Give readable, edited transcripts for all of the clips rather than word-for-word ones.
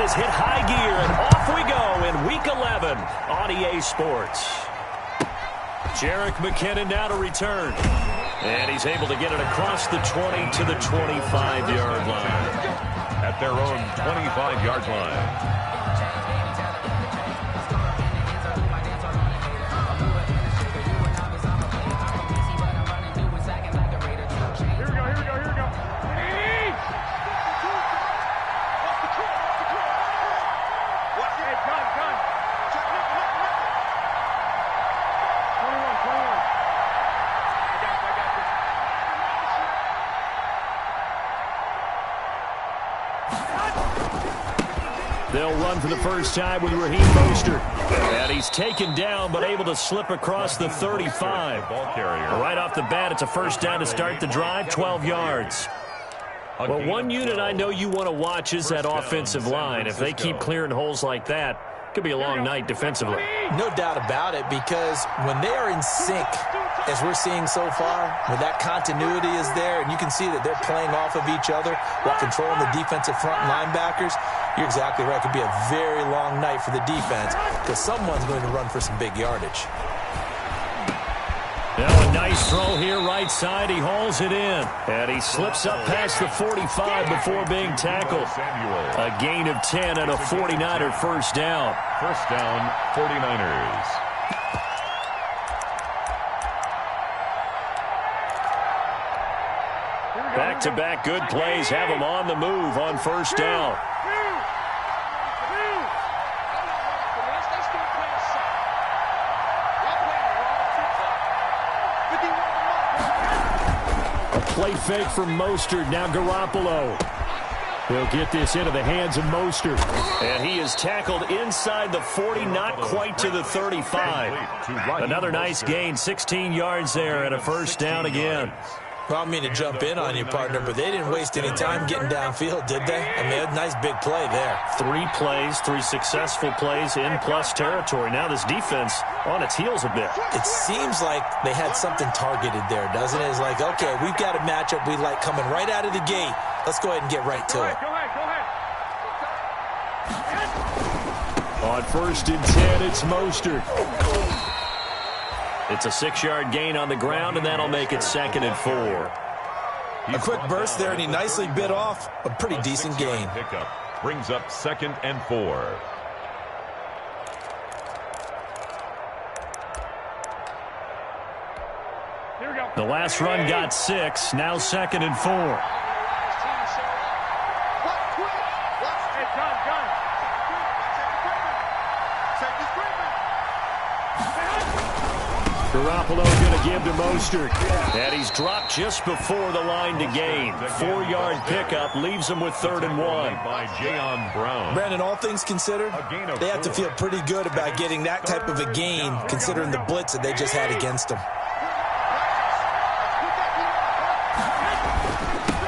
has hit high gear, and off we go in Week 11 on EA Sports. Jerick McKinnon now to return. And he's able to get it across the 20 to the 25-yard line. At their own 25-yard line. They'll run for the first time with Raheem Mostert. And he's taken down, but able to slip across the 35. Ball carrier. Right off the bat, it's a first down to start the drive, 12 yards. Well, one unit I know you want to watch is that offensive line. If they keep clearing holes like that, it could be a long night defensively. No doubt about it, because when they are in sync, as we're seeing so far, when that continuity is there, and you can see that they're playing off of each other while controlling the defensive front linebackers, you're exactly right. It could be a very long night for the defense because someone's going to run for some big yardage. Now a nice throw here right side. He hauls it in. And he slips up past the 45 before being tackled. A gain of 10 and a 49er first down. First down, 49ers. Back-to-back good plays have them on the move on first down. Play fake from Mostert. Now Garoppolo. He'll get this into the hands of Mostert. And he is tackled inside the 40, not quite to the 35. Another nice gain, 16 yards there and a first down again. Well, I don't mean to jump in on you, partner, but they didn't waste any time getting downfield, did they? I mean, a nice big play there. 3 plays, 3 successful plays in plus territory. Now this defense on its heels a bit. It seems like they had something targeted there, doesn't it? It's like, okay, we've got a matchup we like coming right out of the gate. Let's go ahead and get right to it. On first and 10, it's Mostert. It's a 6-yard gain on the ground, and that'll make it 2nd and 4. A quick burst there, and he nicely bit off a pretty decent gain. Pickup brings up 2nd and 4. The last run got 6, now 2nd and 4. Garoppolo going to give to Mostert. And he's dropped just before the line to gain. 4-yard pickup leaves him with 3rd and 1. By Jayon Brown. Brandon, all things considered, they have to feel pretty good about getting that type of a gain, considering the blitz that they just had against them.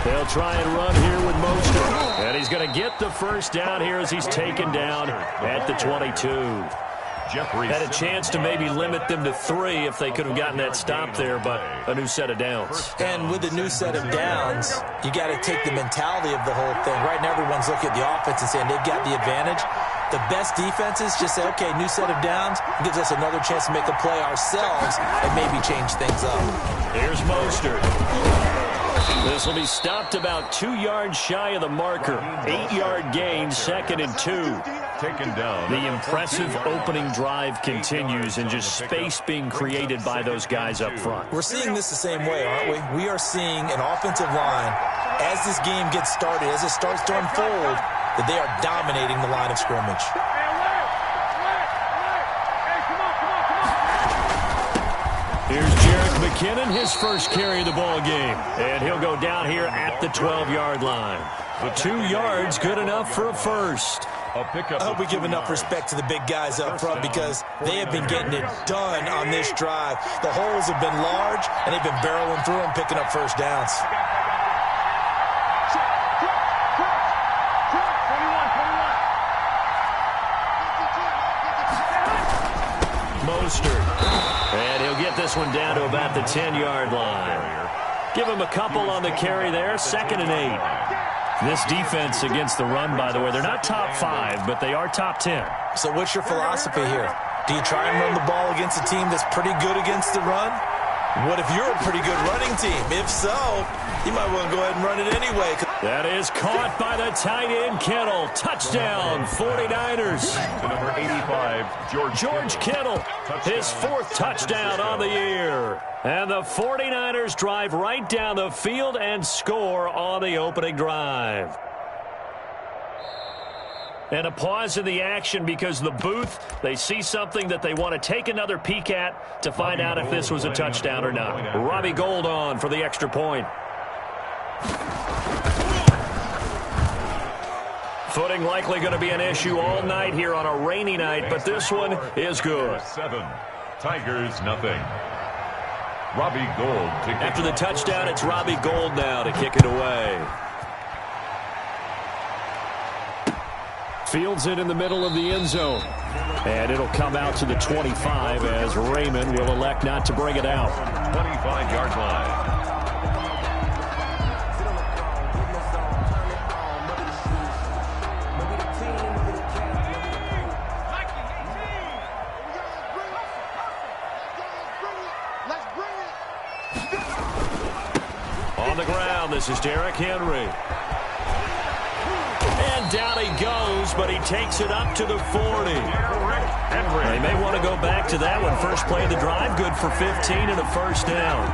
They'll try and run here with Mostert. And he's going to get the first down here as he's taken down at the 22. Had a chance to maybe limit them to 3 if they could have gotten that stop there, but a new set of downs. And with a new set of downs, you got to take the mentality of the whole thing. Right now, everyone's looking at the offense and saying they've got the advantage. The best defenses just say, okay, new set of downs, gives us another chance to make a play ourselves and maybe change things up. Here's Mostert. This will be stopped about 2 yards shy of the marker. 8-yard gain, 2nd and 2. Taken down. The impressive opening drive continues and just space being created by those guys up front. We're seeing this the same way, aren't we? We are seeing an offensive line, as this game gets started, as it starts to unfold, that they are dominating the line of scrimmage. Here's Jerick McKinnon, his first carry of the ball game. And he'll go down here at the 12-yard line. 2 yards, good enough for a first. I hope we give enough respect to the big guys up front because they have been getting it done on this drive. The holes have been large, and they've been barreling through them, picking up first downs. Mostert. And he'll get this one down to about the 10-yard line. Give him a couple on the carry there, 2nd and 8. This defense against the run, by the way, they're not top 5, but they are top 10. So what's your philosophy here? Do you try and run the ball against a team that's pretty good against the run? What if you're a pretty good running team? If so, you might want to go ahead and run it anyway. That is caught by the tight end, Kittle. Touchdown, 49ers. To number 85, George Kittle, his 4th touchdown on the year. And the 49ers drive right down the field and score on the opening drive. And a pause in the action because the booth, they see something that they want to take another peek at to find out if this was a touchdown or not. Robbie Gould on for the extra point. Footing likely going to be an issue all night here on a rainy night, but this one is good. 7, Tigers nothing. Robbie Gould. After the touchdown, it's Robbie Gould now to kick it away. Fields it in the middle of the end zone. And it'll come out to the 25 as Raymond will elect not to bring it out. 25-yard line. On the ground, this is Derrick Henry. And down he goes, but he takes it up to the 40. They may want to go back to that one. First play of the drive, good for 15 and a first down.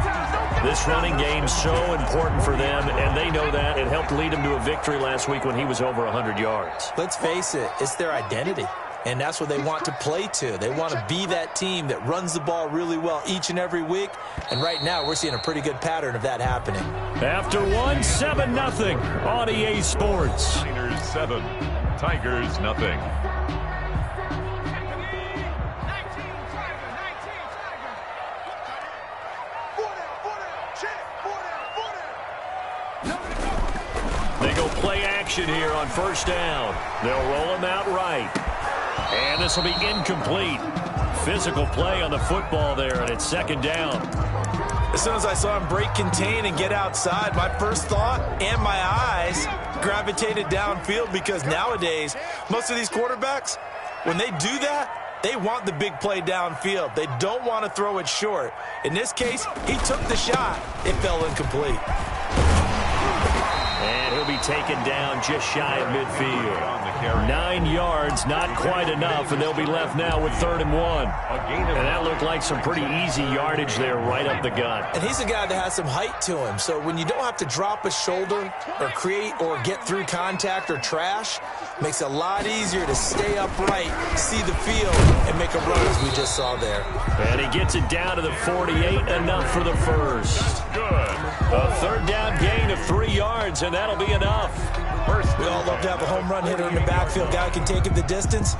This running game's so important for them, and they know that. It helped lead them to a victory last week when he was over 100 yards. Let's face it, it's their identity. And that's what they want to play to. They want to be that team that runs the ball really well each and every week. And right now, we're seeing a pretty good pattern of that happening. After 7-0 on EA Sports. Niners 7, Tigers nothing. They go play action here on first down. They'll roll him out right. And this will be incomplete. Physical play on the football there, and it's second down. As soon as I saw him break contain and get outside, my first thought and my eyes gravitated downfield because nowadays, most of these quarterbacks, when they do that, they want the big play downfield. They don't want to throw it short. In this case, he took the shot. It fell incomplete. And he'll be taken down just shy of midfield. 9 yards, not quite enough, and they'll be left now with 3rd and 1. And that looked like some pretty easy yardage there right up the gut. And he's a guy that has some height to him, so when you don't have to drop a shoulder or create or get through contact or trash, makes it a lot easier to stay upright, see the field, and make a run as we just saw there. And he gets it down to the 48, enough for the first. A 3rd down gain of 3 yards, and that'll be enough. We all love to have a home run hitter in the backfield. Guy can take it the distance.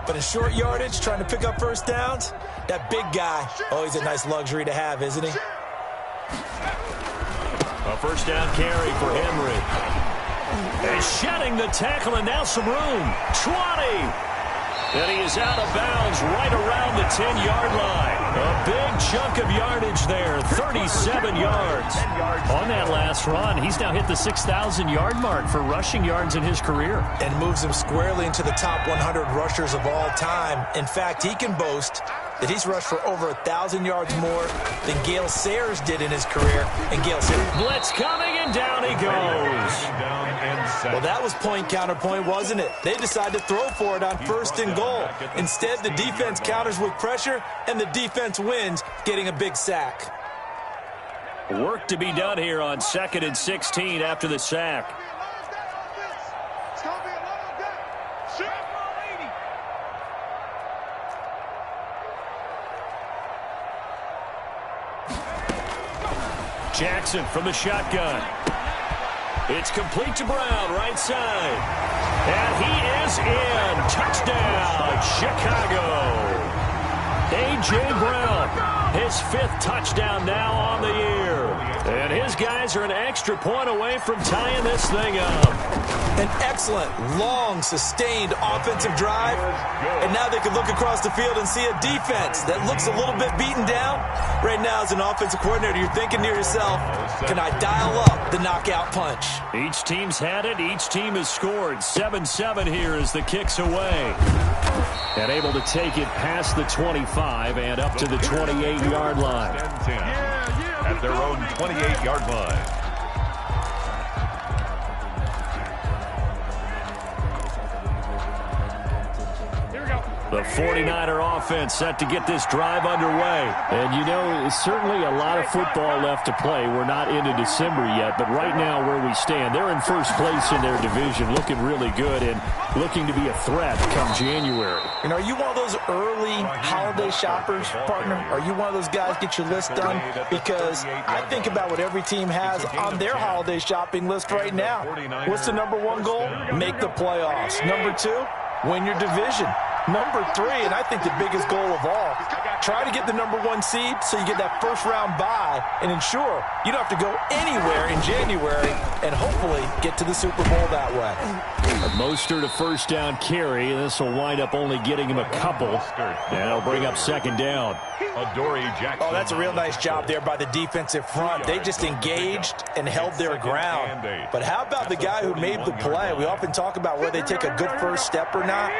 But in short yardage, trying to pick up first downs, that big guy, always a nice luxury to have, isn't he? A first down carry for Henry. And shedding the tackle, and now some room. 20. And he is out of bounds right around the 10-yard line. A big chunk of yardage there, 37 yards. On that last run, he's now hit the 6,000-yard mark for rushing yards in his career. And moves him squarely into the top 100 rushers of all time. In fact, he can boast that he's rushed for over 1,000 yards more than Gale Sayers did in his career. And Gale Sayers... Blitz coming, and down he goes. Well, that was point counterpoint, wasn't it? They decided to throw for it on 1st and goal. Instead, the defense counters with pressure, and the defense wins, getting a big sack. Work to be done here on 2nd and 16 after the sack. Jackson from the shotgun. It's complete to Brown, right side. And he is in. Touchdown, Chicago. A.J. Brown, his 5th touchdown now on the year. And his guys are an extra point away from tying this thing up. An excellent, long, sustained offensive drive. And now they can look across the field and see a defense that looks a little bit beaten down. Right now, as an offensive coordinator, you're thinking to yourself, can I dial up the knockout punch? Each team's had it. Each team has scored. 7-7 here as the kick's away. And able to take it past the 25 and up to the 28-yard line. 10-10 at their own 28-yard line. The 49er offense set to get this drive underway. And, you know, certainly a lot of football left to play. We're not into December yet, but right now where we stand, they're in first place in their division, looking really good and looking to be a threat come January. And are you one of those early holiday shoppers, partner? Are you one of those guys get your list done? Because I think about what every team has on their holiday shopping list right now. What's the number 1 goal? Make the playoffs. Number 2, win your division. Number 3, and I think the biggest goal of all, try to get the number 1 seed so you get that first-round bye and ensure you don't have to go anywhere in January and hopefully get to the Super Bowl that way. Mostert a first down carry, and this will wind up only getting him a couple. And it'll bring up second down. Oh, that's a real nice job there by the defensive front. They just engaged and held their ground. But how about the guy who made the play? We often talk about whether they take a good first step or not.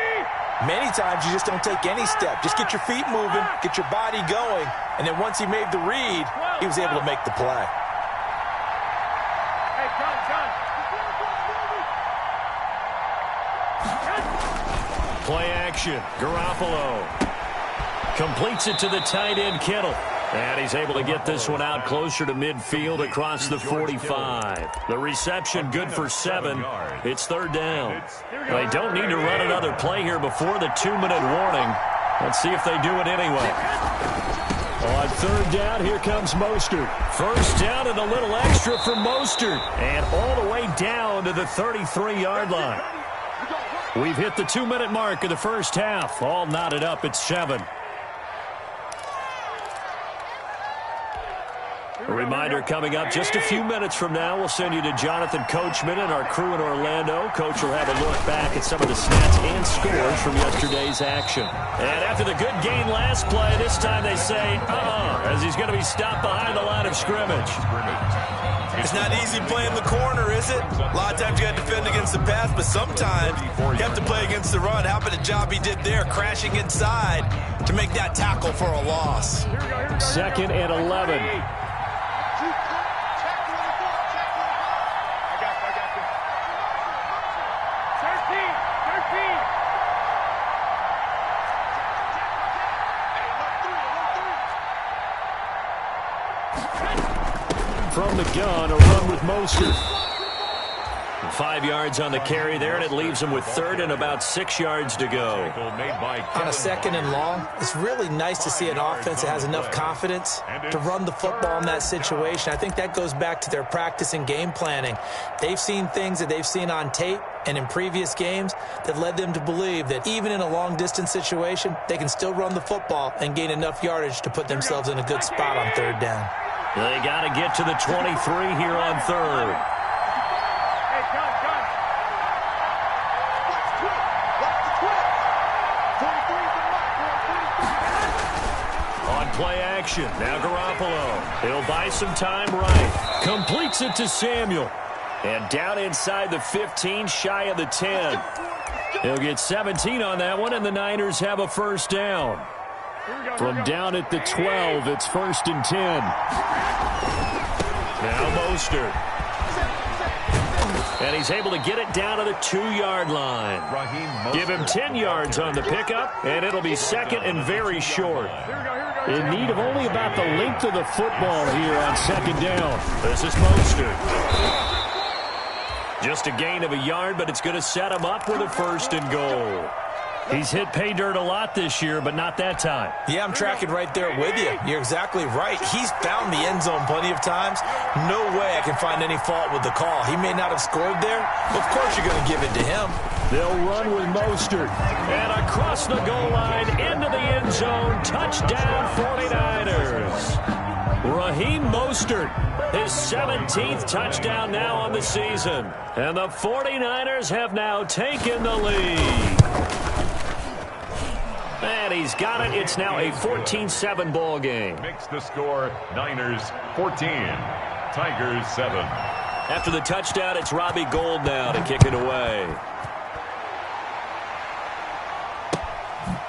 Many times you just don't take any step. Just get your feet moving, get your body going, and then once he made the read, he was able to make the play. Play action. Garoppolo completes it to the tight end, Kittle. And he's able to get this one out closer to midfield across the 45. The reception good for 7. It's third down. They don't need to run another play here before the 2-minute warning. Let's see if they do it anyway. On third down, here comes Mostert. First down and a little extra for Mostert. And all the way down to the 33-yard line. We've hit the 2-minute mark of the first half. All knotted up at 7. A reminder coming up just a few minutes from now. We'll send you to Jonathan Coachman and our crew in Orlando. Coach will have a look back at some of the stats and scores from yesterday's action. And after the good gain last play, this time they say, as he's going to be stopped behind the line of scrimmage. It's not easy playing the corner, is it? A lot of times you got to defend against the pass, but sometimes you have to play against the run. How about the job he did there, crashing inside to make that tackle for a loss? 2nd and 11. From the gun, a run with Mostert. 5 yards on the carry there, and it leaves him with 3rd and about 6 yards to go. On a 2nd and long, it's really nice to see an offense that has enough confidence to run the football in that situation. I think that goes back to their practice and game planning. They've seen things that they've seen on tape and in previous games that led them to believe that even in a long-distance situation, they can still run the football and gain enough yardage to put themselves in a good spot on 3rd down. They got to get to the 23 here on 3rd. On play action, now Garoppolo. He'll buy some time right. Completes it to Samuel. And down inside the 15, shy of the 10. He'll get 17 on that one, and the Niners have a first down. From down at the 12, it's 1st and 10. Now Mostert. And he's able to get it down to the 2-yard line. Give him 10 yards on the pickup, and it'll be 2nd and very short. In need of only about the length of the football here on 2nd down. This is Mostert. Just a gain of a yard, but it's going to set him up with a 1st and goal. He's hit pay dirt a lot this year, but not that time. Yeah, I'm tracking right there with you. You're exactly right. He's found the end zone plenty of times. No way I can find any fault with the call. He may not have scored there, but of course you're going to give it to him. They'll run with Mostert. And across the goal line into the end zone. Touchdown, 49ers. Raheem Mostert, his 17th touchdown now on the season. And the 49ers have now taken the lead. And he's got it. It's now a 14-7 ball game. Makes the score Niners 14, Tigers 7. After the touchdown, it's Robbie Gould now to kick it away.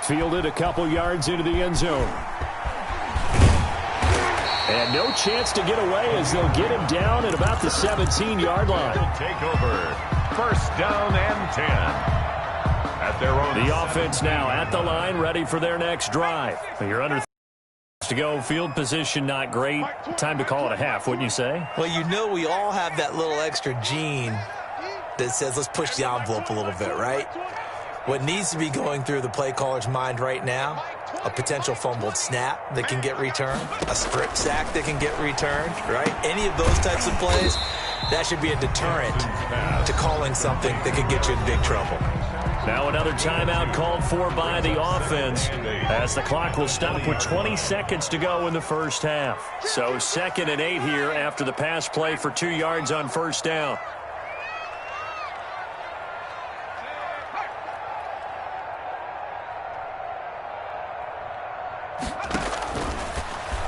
Fielded a couple yards into the end zone. And no chance to get away as they'll get him down at about the 17-yard line. Take over. First down and 10. At their own. The offense now at the line, ready for their next drive. You're under to go. Field position not great. Time to call it a half, wouldn't you say? Well, you know we all have that little extra gene that says let's push the envelope a little bit, right? What needs to be going through the play caller's mind right now, a potential fumbled snap that can get returned, a strip sack that can get returned, right? Any of those types of plays, that should be a deterrent to calling something that could get you in big trouble. Now another timeout called for by the offense as the clock will stop with 20 seconds to go in the first half. So 2nd and 8 here after the pass play for 2 yards on first down.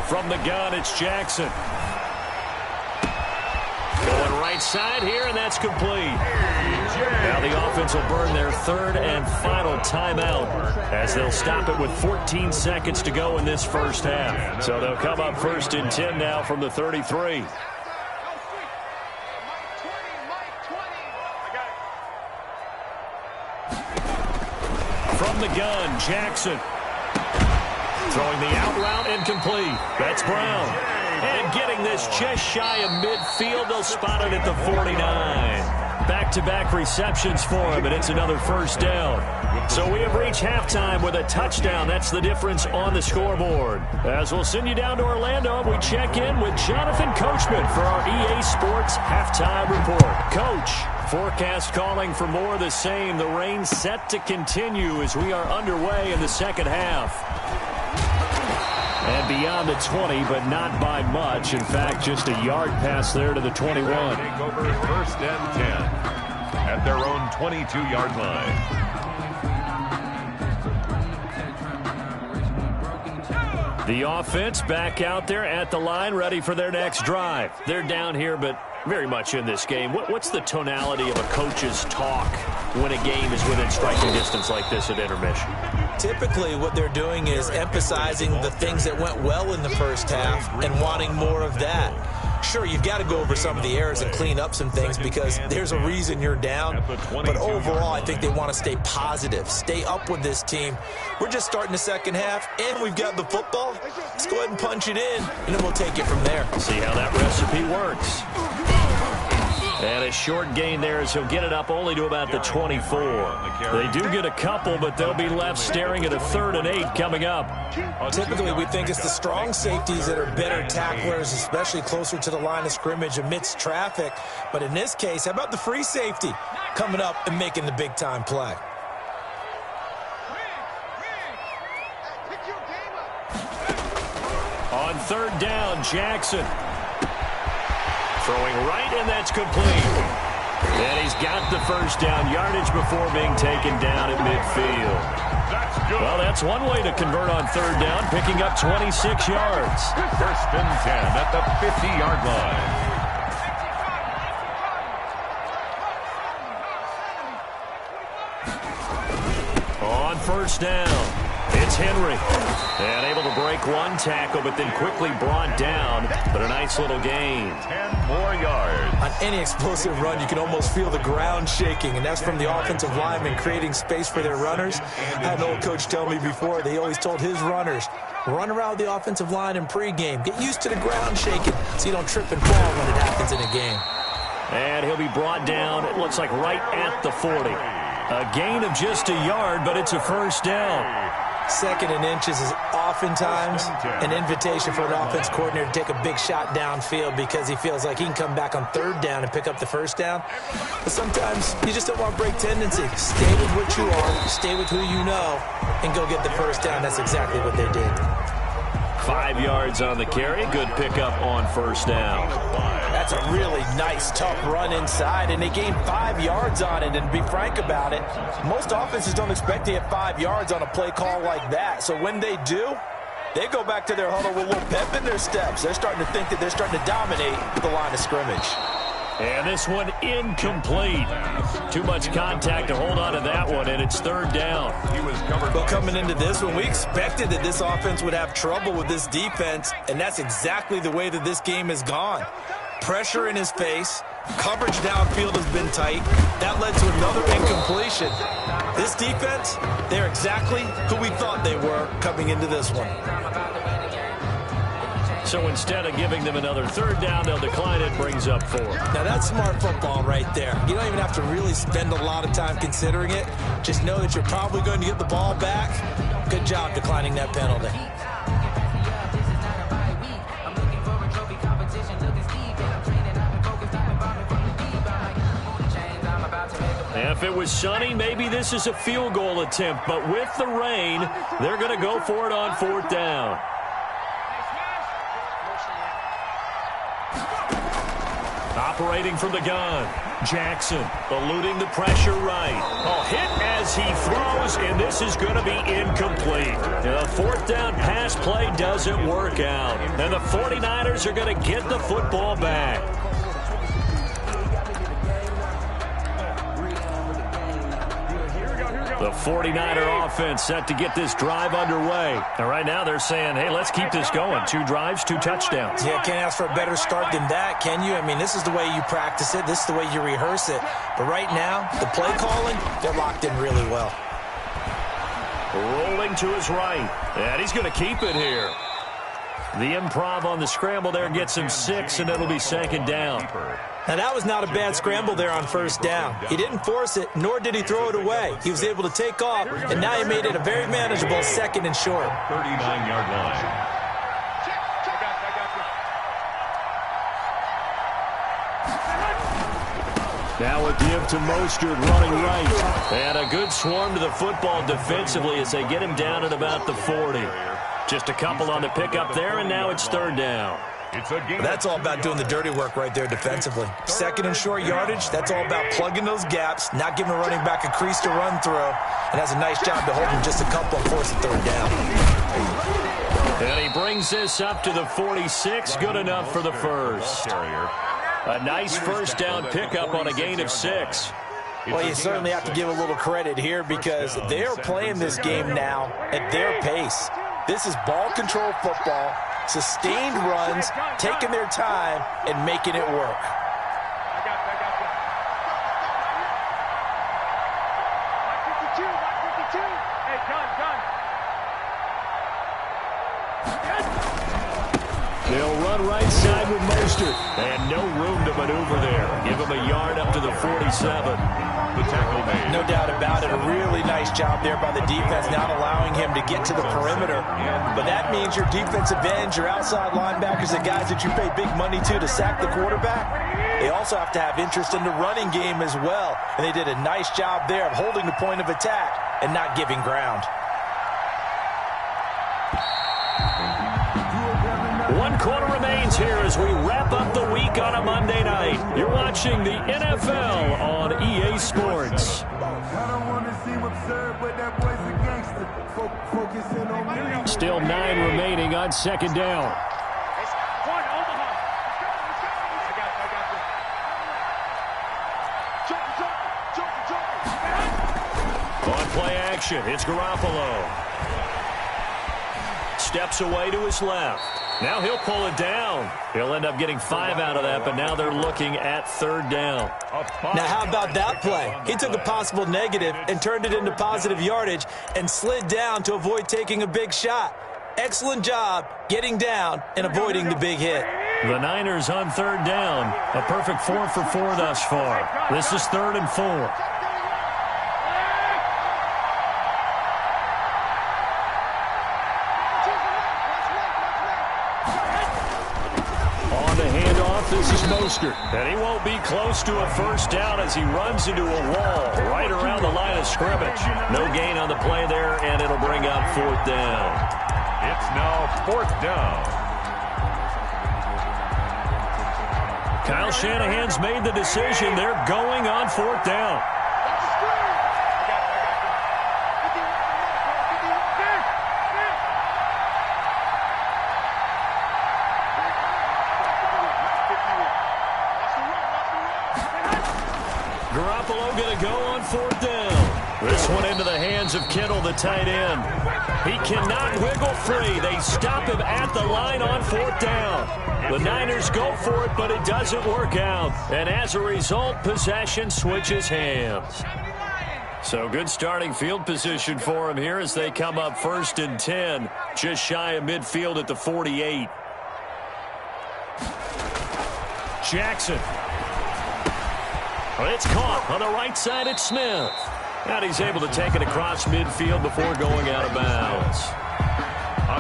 From the gun, it's Jackson. Going right side here, and that's complete. Now the offense will burn their 3rd and final timeout as they'll stop it with 14 seconds to go in this first half. So they'll come up 1st and 10 now from the 33. From the gun, Jackson. Throwing the out route incomplete. That's Brown. And getting this just shy of midfield. They'll spot it at the 49. Back-to-back receptions for him, and it's another first down. So we have reached halftime with a touchdown. That's the difference on the scoreboard. As we'll send you down to Orlando, we check in with Jonathan Coachman for our EA Sports Halftime Report. Coach, forecast calling for more of the same. The rain set to continue as we are underway in the second half. And beyond the 20, but not by much. In fact, just a yard pass there to the 21. Take over 1st and 10 at their own 22-yard line. The offense back out there at the line, ready for their next drive. They're down here, but very much in this game. What's the tonality of a coach's talk when a game is within striking distance like this at intermission? Typically, what they're doing is emphasizing the things that went well in the first half and wanting more of that. Sure, you've got to go over some of the errors and clean up some things because there's a reason you're down. But overall, I think they want to stay positive, stay up with this team. We're just starting the second half, and we've got the football. Let's go ahead and punch it in, and then we'll take it from there. See how that recipe works. And a short gain there as he'll get it up only to about the 24. They do get a couple, but they'll be left staring at a 3rd and 8 coming up. Typically, we think it's the strong safeties that are better tacklers, especially closer to the line of scrimmage amidst traffic. But in this case, how about the free safety coming up and making the big-time play? On 3rd down, Jackson. Throwing right, and that's complete. And he's got the first down yardage before being taken down at midfield. That's good. Well, that's one way to convert on 3rd down, picking up 26 yards. 1st and 10 at the 50-yard line. On 1st down, it's Henry. And able to break one tackle, but then quickly brought down. But a nice little gain. 10 more yards. On any explosive run, you can almost feel the ground shaking, and that's from the offensive linemen creating space for their runners. I had an old coach tell me before, they always told his runners, run around the offensive line in pregame. Get used to the ground shaking so you don't trip and fall when it happens in a game. And he'll be brought down, it looks like right at the 40. A gain of just a yard, but it's a first down. Second and inches is oftentimes an invitation for an offense coordinator to take a big shot downfield because he feels like he can come back on third down and pick up the first down. But sometimes you just don't want break tendency. Stay with what you are, stay with who you know, and go get the first down. That's exactly what they did. 5 yards on the carry. Good pickup on first down. That's a really nice, tough run inside, and they gained 5 yards on it. And to be frank about it, most offenses don't expect to get 5 yards on a play call like that. So when they do, they go back to their huddle with a little pep in their steps. They're starting to think that they're starting to dominate the line of scrimmage. And this one incomplete. Too much contact to hold on to that one, and it's third down. Well, coming into this one, we expected that this offense would have trouble with this defense, and that's exactly the way that this game has gone. Pressure in his face. Coverage downfield has been tight. That led to another incompletion. This defense, they're exactly who we thought they were coming into this one. So instead of giving them another third down, they'll decline it, brings up 4. Now, that's smart football right there. You don't even have to really spend a lot of time considering it. Just know that you're probably going to get the ball back. Good job declining that penalty. If it was sunny, maybe this is a field goal attempt. But with the rain, they're going to go for it on fourth down. Operating from the gun, Jackson eluding the pressure right. Oh, hit as he throws, and this is going to be incomplete. The fourth down pass play doesn't work out, and the 49ers are going to get the football back. The 49er offense set to get this drive underway. And right now they're saying, hey, let's keep this going. 2 drives, 2 touchdowns. Yeah, can't ask for a better start than that, can you? I mean, this is the way you practice it. This is the way you rehearse it. But right now, the play calling, they're locked in really well. Rolling to his right. And he's going to keep it here. The improv on the scramble there gets him 6, and it'll be second down. Now, that was not a bad scramble there on first down. He didn't force it, nor did he throw it away. He was able to take off, and now he made it a very manageable second and short. 39-yard line. Now a give to Mostert running right. And a good swarm to the football defensively as they get him down at about the 40. Just a couple on the pickup there, and now it's third down. That's all about doing the dirty work right there defensively. Second and short yardage, that's all about plugging those gaps, not giving a running back a crease to run through, and has a nice job to hold him just a couple and force the third down. And he brings this up to the 46, good enough for the first. A nice first down pickup on a gain of 6. Well, you certainly have to give a little credit here because they're playing this game now at their pace. This is ball control football, sustained runs, taking their time, and making it work. They'll run right side with Mostert. And no room to maneuver there. Give him a yard up to the 47. The tackle made. No doubt about it. A really nice job there by the defense, not allowing him to get to the perimeter. But that means your defensive ends, your outside linebackers, the guys that you pay big money to sack the quarterback, they also have to have interest in the running game as well. And they did a nice job there of holding the point of attack and not giving ground. 1 quarter remains here as we wrap up the week on a Monday night. You're watching the NFL on EA Sports. Still 9 remaining on second down. On play action, it's Garoppolo. Steps away to his left. Now he'll pull it down. He'll end up getting 5 out of that, but now they're looking at third down. Now how about that play? He took a possible negative and turned it into positive yardage and slid down to avoid taking a big shot. Excellent job getting down and avoiding the big hit. The Niners on third down. A perfect 4 for 4 thus far. This is 3rd and 4. This is Mostert. And he won't be close to a first down as he runs into a wall right around the line of scrimmage. No gain on the play there, and it'll bring up fourth down. It's now fourth down. Kyle Shanahan's made the decision. They're going on fourth down. Garoppolo going to go on fourth down. This one into the hands of Kittle, the tight end. He cannot wiggle free. They stop him at the line on fourth down. The Niners go for it, but it doesn't work out. And as a result, possession switches hands. So good starting field position for him here as they come up 1st and 10, just shy of midfield at the 48. Jackson. Well, it's caught on the right side at Smith. And he's able to take it across midfield before going out of bounds.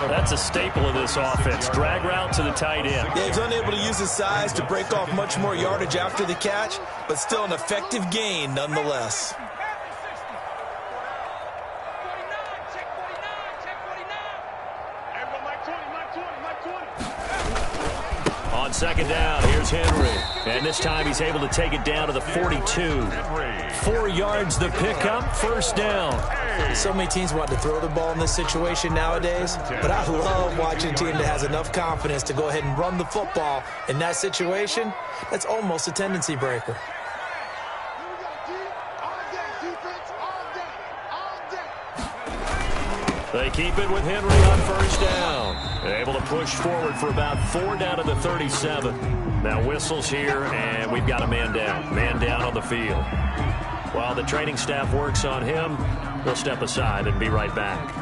That's a staple of this offense. Drag route to the tight end. Yeah, he's unable to use his size to break off much more yardage after the catch, but still an effective gain nonetheless. On second down, here's Henry. And this time he's able to take it down to the 42. 4 yards the pickup, first down. So many teams want to throw the ball in this situation nowadays, but I love watching a team that has enough confidence to go ahead and run the football in that situation. That's almost a tendency breaker. They keep it with Henry on first down. They're able to push forward for about 4 down to the 37. Now whistles here, and we've got a man down. Man down on the field. While the training staff works on him, we'll step aside and be right back.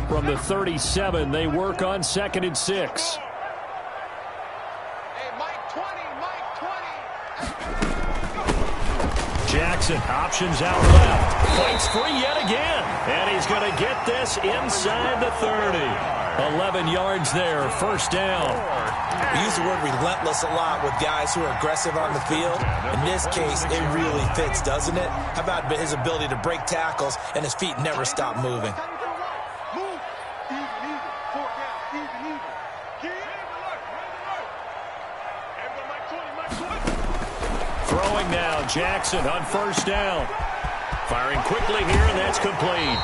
From the 37, they work on 2nd and 6. Hey, Mike 20, Mike 20. Jackson options out left. Fights free yet again. And he's going to get this inside the 30. 11 yards there, first down. We use the word relentless a lot with guys who are aggressive on the field. In this case, it really fits, doesn't it? How about his ability to break tackles and his feet never stop moving? Throwing now, Jackson on first down. Firing quickly here, and that's complete.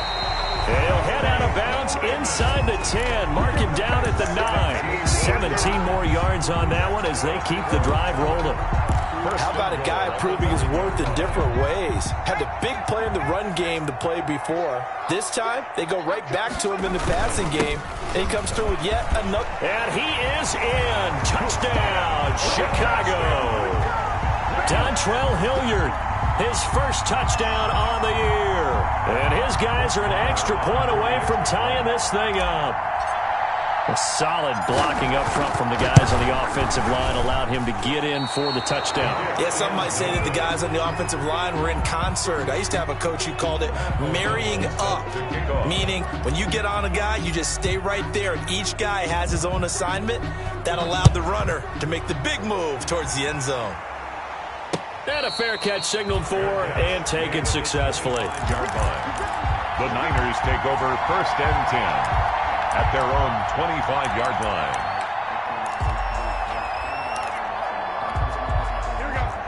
He'll head out of bounds inside the 10. Mark him down at the 9. 17 more yards on that one as they keep the drive rolling. How about a guy proving his worth in different ways? Had a big play in the run game to play before. This time, they go right back to him in the passing game, and he comes through with yet another. And he is in. Touchdown, Chicago. Dontrell Hilliard, his first touchdown on the year. And his guys are an extra point away from tying this thing up. A solid blocking up front from the guys on the offensive line allowed him to get in for the touchdown. Yeah, some might say that the guys on the offensive line were in concert. I used to have a coach who called it marrying up, meaning when you get on a guy, you just stay right there, and each guy has his own assignment. That allowed the runner to make the big move towards the end zone. And a fair catch signaled for and taken successfully. Yard line. The Niners take over 1st and 10 at their own 25-yard line.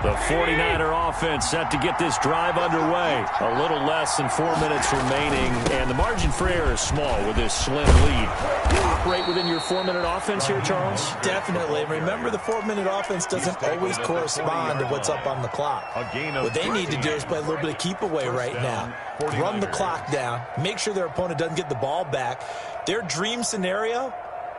The 49er offense set to get this drive underway. A little less than 4 minutes remaining, and the margin for error is small with this slim lead. You operate within your 4-minute offense here, Charles? Definitely. Remember, the 4-minute offense doesn't always correspond to what's up on the clock. What they need to do is play a little bit of keep away right now. Run the clock down. Make sure their opponent doesn't get the ball back. Their dream scenario,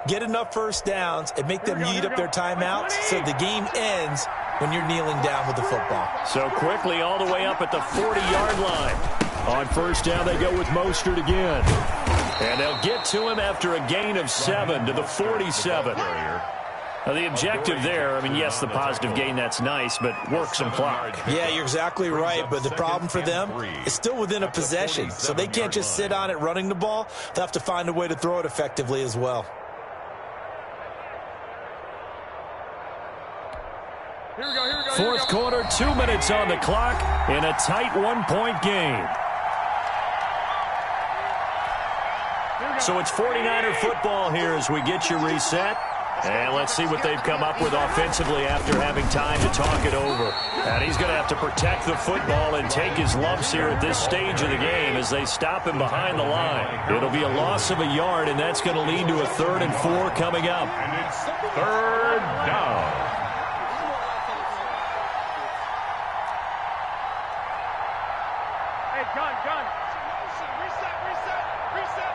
get enough first downs and make them eat up their timeouts so the game ends when you're kneeling down with the football. So quickly all the way up at the 40-yard line. On first down, they go with Mostert again. And they'll get to him after a gain of 7 to the 47. Now, the objective there, I mean, yes, the positive gain, that's nice, but work some clock. Yeah, you're exactly right, but the problem for them is still within a possession, so they can't just sit on it running the ball. They'll have to find a way to throw it effectively as well. Fourth quarter, 2 minutes on the clock in a tight one-point game. So it's 49er football here as we get you reset. And let's see what they've come up with offensively after having time to talk it over. And he's going to have to protect the football and take his lumps here at this stage of the game as they stop him behind the line. It'll be a loss of a yard, and that's going to lead to a 3rd and 4 coming up. And it's 3rd down. Hey, gun. Reset.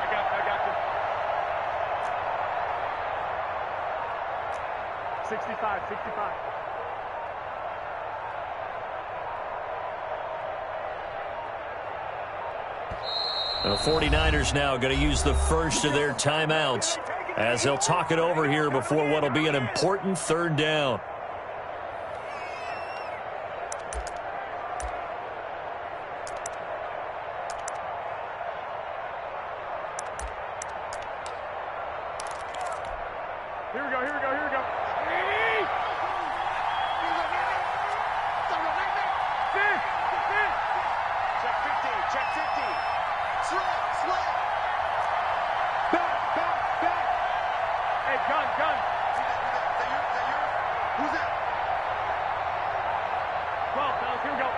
I got you. 65. The 49ers now going to use the first of their timeouts as they'll talk it over here before what will be an important 3rd down. Here we go. Check 50. Swing. Back. Hey, gun. Who's that? 12, fellas, here we go.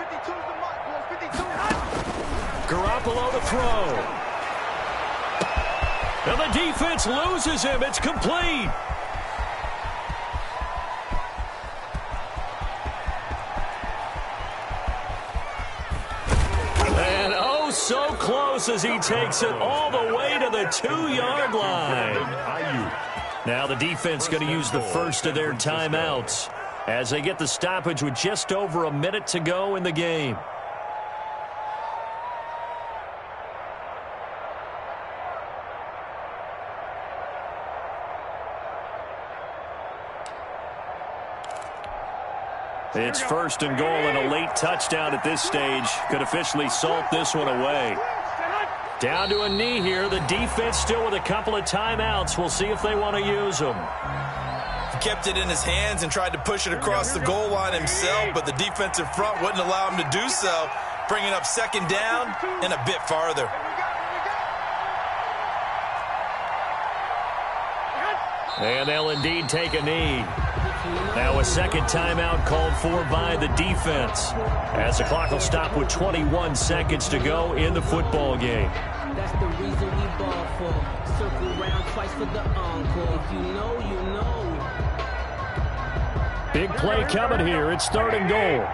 52's the mark, boys. 52. Garoppolo to throw. And the defense loses him. It's complete. And oh, so close as he takes it all the way to the 2-yard line. Now the defense going to use the first of their timeouts as they get the stoppage with just over a minute to go in the game. It's 1st and goal, and a late touchdown at this stage could officially salt this one away. Down to a knee here. The defense still with a couple of timeouts. We'll see if they want to use them. He kept it in his hands and tried to push it across the goal line himself, but the defensive front wouldn't allow him to do so, bringing up 2nd down and a bit farther. And they'll indeed take a knee. Now a 2nd timeout called for by the defense as the clock will stop with 21 seconds to go in the football game. That's the reason we ball for. Circle round twice for the encore. If you know, you know. Big play coming here. It's 3rd and goal.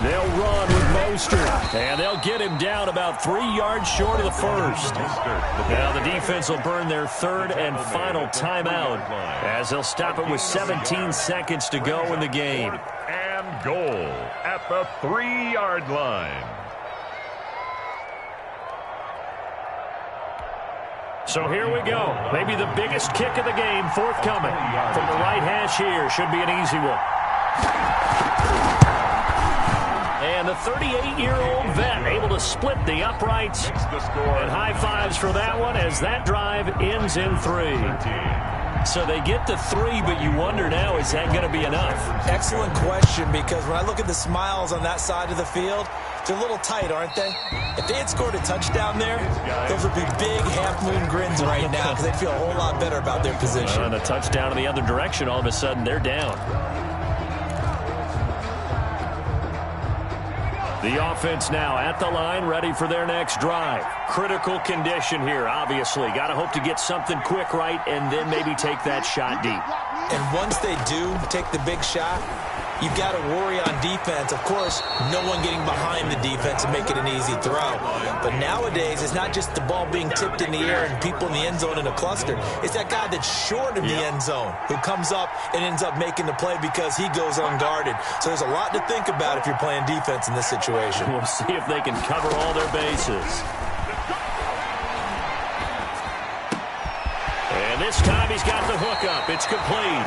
They'll run with Mostert, and they'll get him down about 3 yards short of the first. Now the defense will burn their 3rd and final timeout as they'll stop it with 17 seconds to go in the game. And goal at the 3-yard line. So here we go. Maybe the biggest kick of the game forthcoming. From the right hash here. Should be an easy one. And the 38-year-old vet able to split the uprights. And high fives for that one as that drive ends in 3. So they get to 3, but you wonder now, is that going to be enough? Excellent question, because when I look at the smiles on that side of the field, they're a little tight, aren't they? If they had scored a touchdown there, those would be big half-moon grins right now because they'd feel a whole lot better about their position. And a touchdown in the other direction, all of a sudden they're down. The offense now at the line, ready for their next drive. Critical condition here, obviously. Got to hope to get something quick right and then maybe take that shot deep. And once they do take the big shot, you've got to worry on defense. Of course, no one getting behind the defense and make it an easy throw. But nowadays, it's not just the ball being tipped in the air and people in the end zone in a cluster. It's that guy that's short of the end zone who comes up and ends up making the play because he goes unguarded. So there's a lot to think about if you're playing defense in this situation. We'll see if they can cover all their bases. And this time he's got the hook up. It's complete.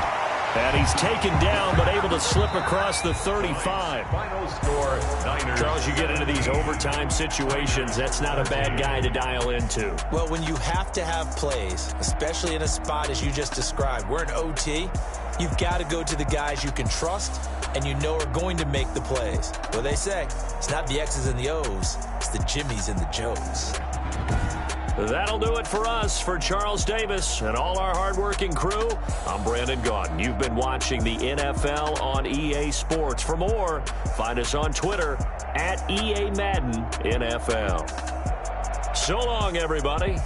And he's taken down, but able to slip across the 35. Final score, Niners. Charles, you get into these overtime situations, that's not a bad guy to dial into. Well, when you have to have plays, especially in a spot as you just described, we're in OT, you've got to go to the guys you can trust and you know are going to make the plays. Well, they say it's not the X's and the O's, it's the Jimmies and the Joes. That'll do it for us. For Charles Davis and all our hardworking crew, I'm Brandon Gaudin. You've been watching the NFL on EA Sports. For more, find us on Twitter at EA Madden NFL. So long, everybody.